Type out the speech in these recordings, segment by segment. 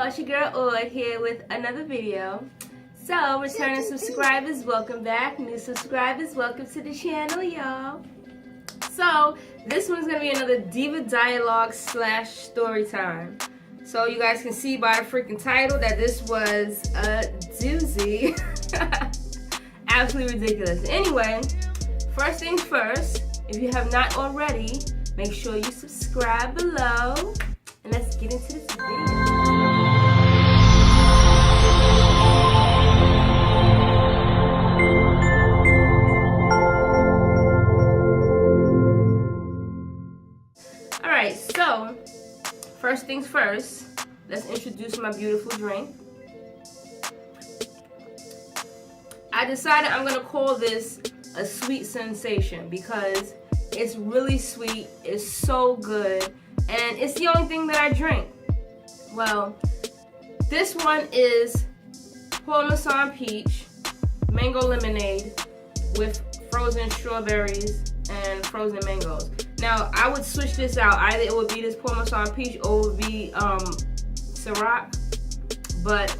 y'all, it's your girl Odd here with another video. So, returning subscribers, welcome back. New subscribers, welcome to the channel, y'all. So, this one's gonna be another Diva dialogue / story time. So, you guys can see by the freaking title that this was a doozy. Absolutely ridiculous. Anyway, first things first, if you have not already, make sure you subscribe below. And let's get into this video. Alright, so first things first, let's introduce my beautiful drink. I decided I'm gonna call this a sweet sensation because it's really sweet, it's so good, and it's the only thing that I drink. Well, this one is Parmesan peach, mango lemonade with frozen strawberries and frozen mangoes. Now, I would switch this out. Either it would be this Parmesan peach or it would be Ciroc, but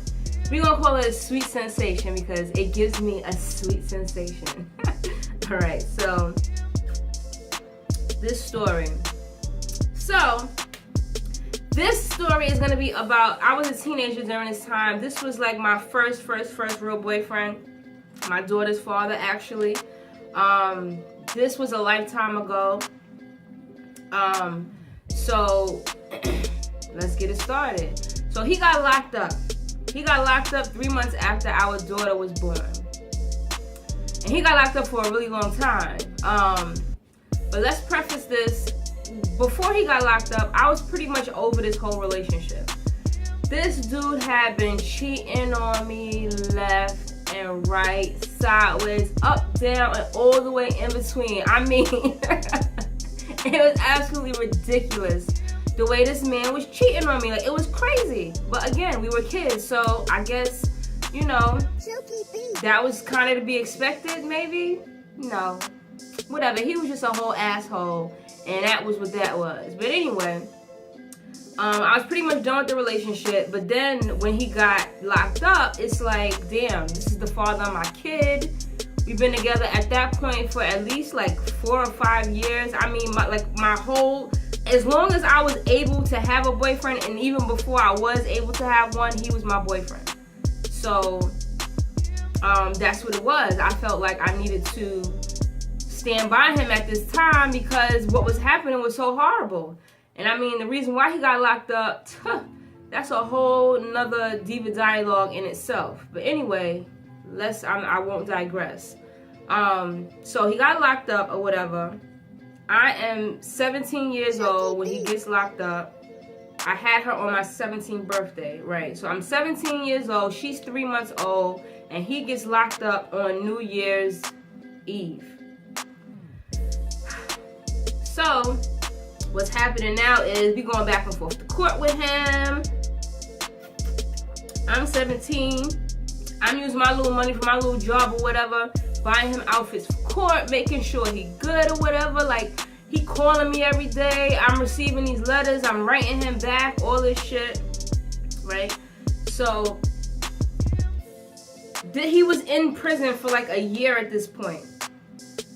we're gonna call it a sweet sensation because it gives me a sweet sensation. Alright, so this story. So, this story is gonna be about, I was a teenager during this time. This was like my first real boyfriend. My daughter's father, actually. This was a lifetime ago. So, let's get it started. So, he got locked up. He got locked up 3 months after our daughter was born. And he got locked up for a really long time. But let's preface this. Before he got locked up, I was pretty much over this whole relationship. This dude had been cheating on me left and right, sideways, up, down, and all the way in between. I mean, it was absolutely ridiculous the way this man was cheating on me. Like, it was crazy. But again, we were kids, so I guess, you know, that was kind of to be expected, maybe? No. Whatever. He was just a whole asshole, and that was what that was. But anyway, I was pretty much done with the relationship, but then when he got locked up, it's like, damn, this is the father of my kid. We've been together at that point for at least like 4 or 5 years. I mean, my whole, as long as I was able to have a boyfriend, and even before I was able to have one, he was my boyfriend. So, that's what it was. I felt like I needed to stand by him at this time because what was happening was so horrible. And I mean, the reason why he got locked up, that's a whole nother Diva dialogue in itself. But anyway, I won't digress. So he got locked up or whatever. I am 17 years old when he gets locked up. I had her on my 17th birthday, right? So I'm 17 years old, she's 3 months old, and he gets locked up on New Year's Eve. So, what's happening now is we going back and forth to court with him. I'm 17. I'm using my little money for my little job or whatever, buying him outfits for court, making sure he good or whatever. Like, he calling me every day. I'm receiving these letters. I'm writing him back, all this shit, right? So, he was in prison for like a year at this point.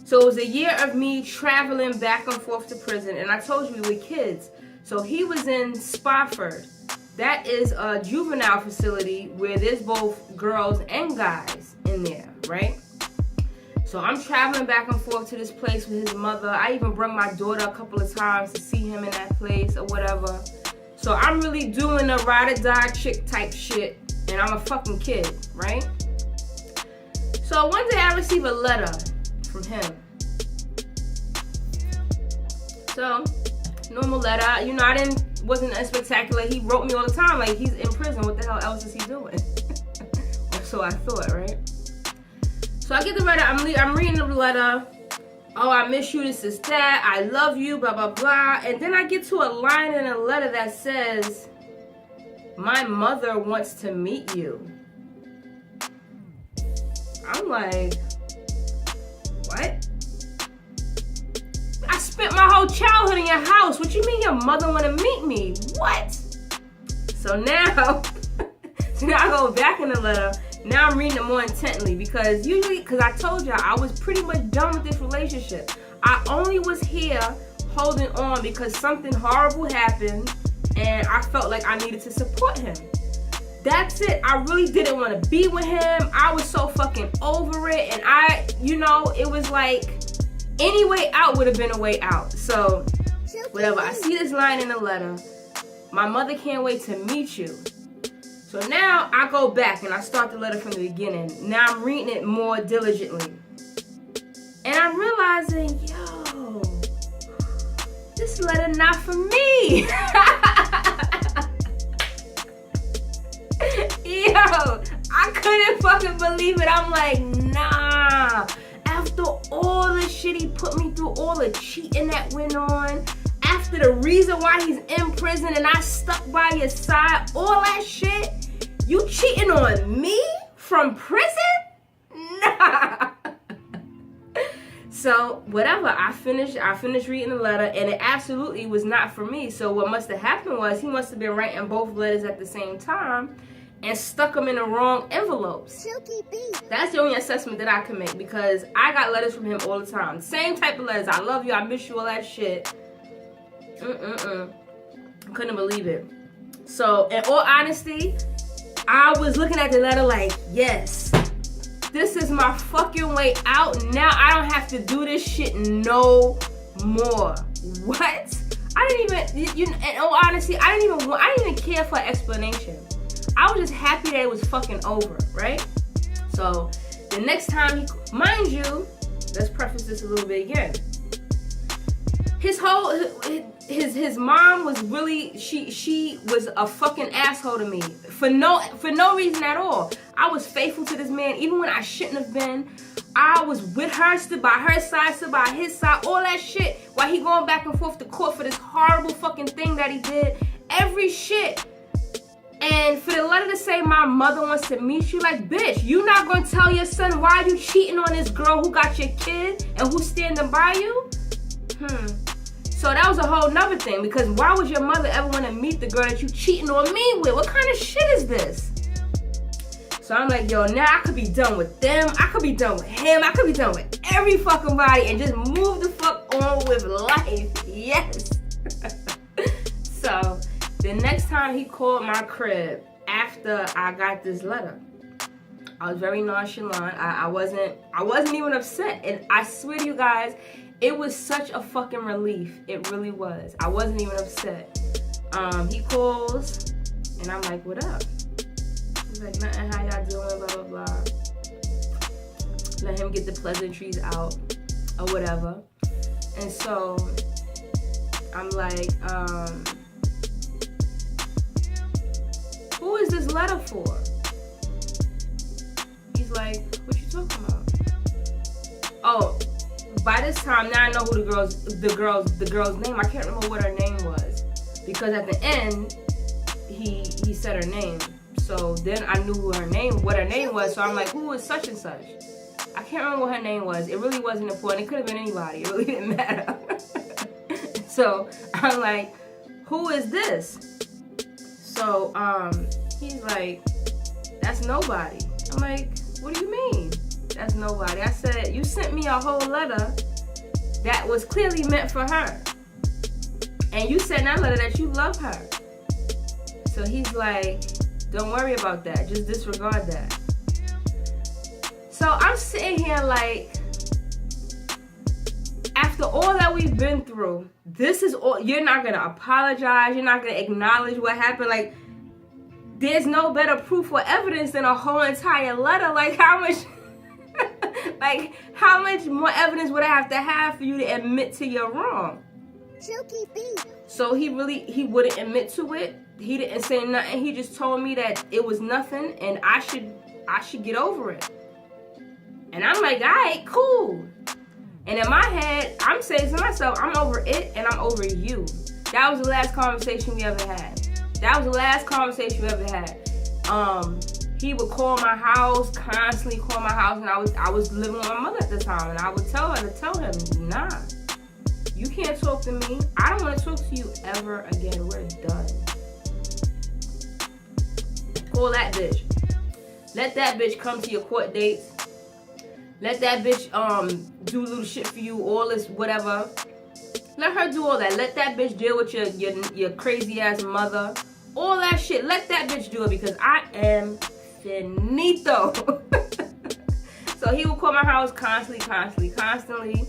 So it was a year of me traveling back and forth to prison. And I told you we were kids. So he was in Spofford. That is a juvenile facility where there's both girls and guys in there, right? So I'm traveling back and forth to this place with his mother. I even brought my daughter a couple of times to see him in that place or whatever. So I'm really doing a ride or die chick type shit. And I'm a fucking kid, right? So one day I receive a letter from him. So, normal letter. You know, wasn't that spectacular. He wrote me all the time, like, he's in prison. What the hell else is he doing? Or so I thought, right? So I get the letter. I'm reading the letter. Oh, I miss you. This is that. I love you. Blah, blah, blah. And then I get to a line in a letter that says, my mother wants to meet you. I'm like, what? I spent my whole childhood in your house. What you mean your mother want to meet me? What? So now, So now I go back in the letter. Now I'm reading it more intently because I told y'all I was pretty much done with this relationship. I only was here holding on because something horrible happened and I felt like I needed to support him. That's it. I really didn't want to be with him. I was so fucking over it. And it was like any way out would have been a way out. So whatever. I see this line in the letter. My mother can't wait to meet you. So now I go back and I start the letter from the beginning. Now I'm reading it more diligently. And I'm realizing, yo, this letter not for me. Yo, I couldn't fucking believe it. I'm like, nah. After all the shit he put me through, all the cheating that went on, after the reason why he's in prison and I stuck by your side, all that shit, you cheating on me from prison? Nah. So whatever, I finished reading the letter and it absolutely was not for me. So what must have happened was he must have been writing both letters at the same time and stuck them in the wrong envelopes. That's the only assessment that I can make because I got letters from him all the time. Same type of letters. I love you, I miss you, all that shit. Couldn't believe it. So in all honesty, I was looking at the letter like, yes, this is my fucking way out. Now I don't have to do this shit no more. What? I didn't even, in all honesty, I didn't even care for an explanation. I was just happy that it was fucking over, right? So the next time mind you, let's preface this a little bit again. His mom was really, she was a fucking asshole to me for no reason at all. I was faithful to this man even when I shouldn't have been. I was with her, stood by her side, stood by his side, all that shit while he going back and forth to court for this horrible fucking thing that he did. Every shit. And for the letter to say my mother wants to meet you, like, bitch, you not gonna tell your son why you cheating on this girl who got your kid and who's standing by you? So that was a whole nother thing because why would your mother ever want to meet the girl that you cheating on me with? What kind of shit is this? So I'm like, yo, now I could be done with them. I could be done with him. I could be done with every fucking body and just move the fuck on with life. Yes. So the next time he called my crib after I got this letter, I was very nonchalant. I wasn't even upset. And I swear to you guys, it was such a fucking relief. It really was. I wasn't even upset. He calls and I'm like, what up? He's like, nothing, how y'all doing, blah, blah, blah. Let him get the pleasantries out or whatever. And so I'm like, who is this letter for? He's like, what you talking about? Oh, by this time now I know who the girl's name. I can't remember what her name was because at the end he said her name. So then I knew what her name was. So I'm like, who is such and such? I can't remember what her name was. It really wasn't important. It could have been anybody. It really didn't matter. So I'm like, who is this? So he's like, that's nobody. I'm like, what do you mean? That's nobody. I said, you sent me a whole letter that was clearly meant for her. And you said in that letter that you love her. So he's like, don't worry about that. Just disregard that. So I'm sitting here like, after all that we've been through, this is all, you're not going to apologize. You're not going to acknowledge what happened. Like, there's no better proof or evidence than a whole entire letter. Like, how much... like, how much more evidence would I have for you to admit to your wrong? So he wouldn't admit to it. He didn't say nothing. He just told me that it was nothing and I should get over it. And I'm like, all right, cool. And in my head, I'm saying to myself, I'm over it and I'm over you. That was the last conversation we ever had. He would call my house, constantly call my house, and I was living with my mother at the time, and I would tell him, nah, you can't talk to me. I don't want to talk to you ever again. We're done. Of call that bitch. Let that bitch come to your court dates. Let that bitch do little shit for you, all this whatever. Let her do all that. Let that bitch deal with your crazy ass mother. All that shit. Let that bitch do it because I am finito. So he would call my house constantly.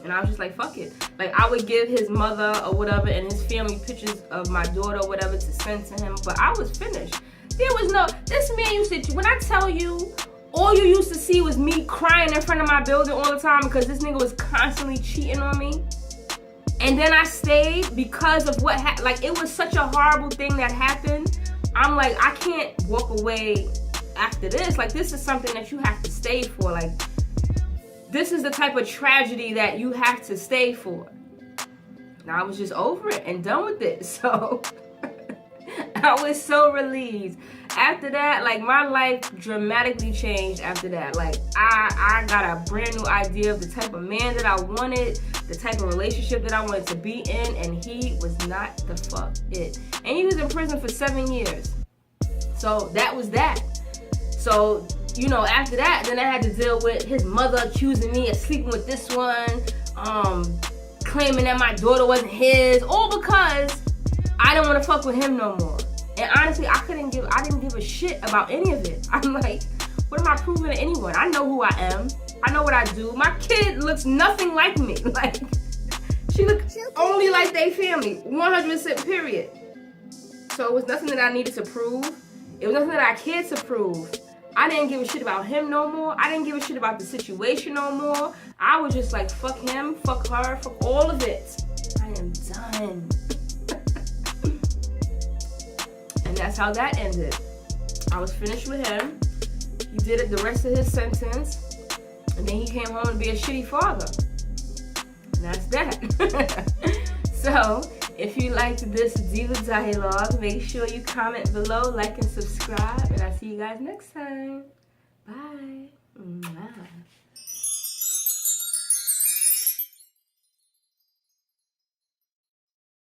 And I was just like, fuck it. Like, I would give his mother or whatever and his family pictures of my daughter or whatever to send to him. But I was finished. There was no, this man used to, when I tell you, all you used to see was me crying in front of my building all the time because this nigga was constantly cheating on me. And then I stayed because of what happened. Like, it was such a horrible thing that happened. I'm like, I can't walk away after this. Like, this is something that you have to stay for. Like, this is the type of tragedy that you have to stay for. Now, I was just over it and done with it. So, I was so relieved. After that, like, my life dramatically changed after that. Like, I got a brand new idea of the type of man that I wanted, the type of relationship that I wanted to be in, and he was not the fuck it. And he was in prison for 7 years. So, that was that. So, you know, after that, then I had to deal with his mother accusing me of sleeping with this one, claiming that my daughter wasn't his, all because I didn't want to fuck with him no more. And honestly, I didn't give a shit about any of it. I'm like, what am I proving to anyone? I know who I am. I know what I do. My kid looks nothing like me. Like, she looks only like they family. 100% period. So it was nothing that I needed to prove. It was nothing that I cared to prove. I didn't give a shit about him no more. I didn't give a shit about the situation no more. I was just like, fuck him, fuck her, fuck all of it. I am done. And that's how that ended. I was finished with him. He did it the rest of his sentence. And then he came home to be a shitty father. And that's that. So, if you liked this Diva dialogue, make sure you comment below, like, and subscribe. And I'll see you guys next time. Bye. Mwah.